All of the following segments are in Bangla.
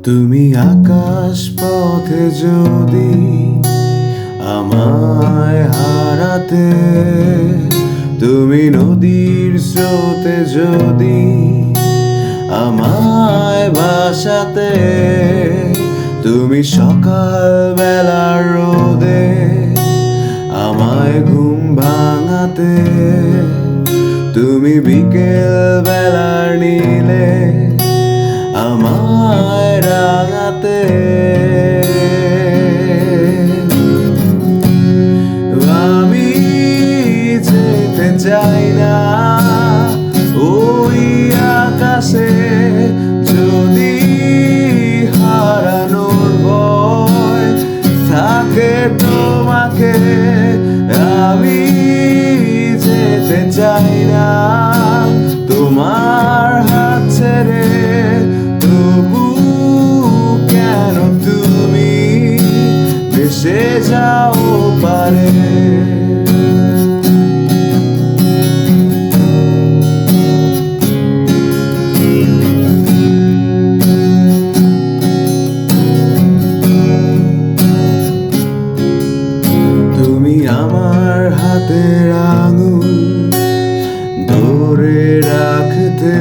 তুমি আকাশ পথে যদি আমায় হারাতে, তুমি নদীর স্রোতে যদি আমায় ভাসাতে, তুমি সকাল বেলার রোদে আমায় ঘুম ভাঙাতে, তুমি বিকেল বেলার নীলে আমায় রাঙাতে, আমি যেতে চাই না ওই আকাশে, যদি হারানোর ভয় থাকে তোমাকে। আমি যেতে চাই না তোমার হাত ছেড়ে, তবু কেন তুমি ভেসে যাও পারে। তুমি আমার হাতের আঙুল ধরে রাখতে,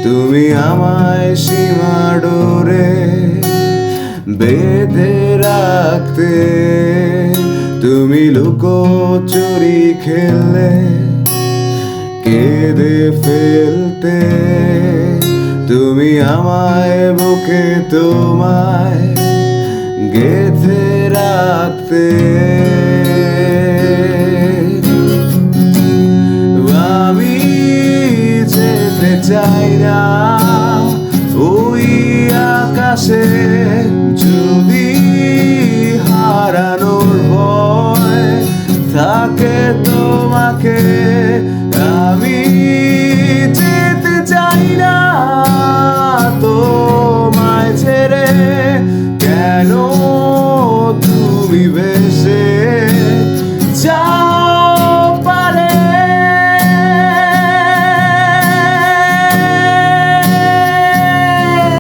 তুমি আমায় সীমা ডোরে বেঁধে রাখতে, তুমি লুকোচুরি খেললে কেঁদে ফেলতে, তুমি আমায় বুকে তোমায় গেঁথে রাখতে। আমি যেতে চাই না ওই আকাশে, যদি হারানোর ভয় থাকে তোমাকে। আমি যেতে চাই না তোমায় ছেড়ে, কেন তুমি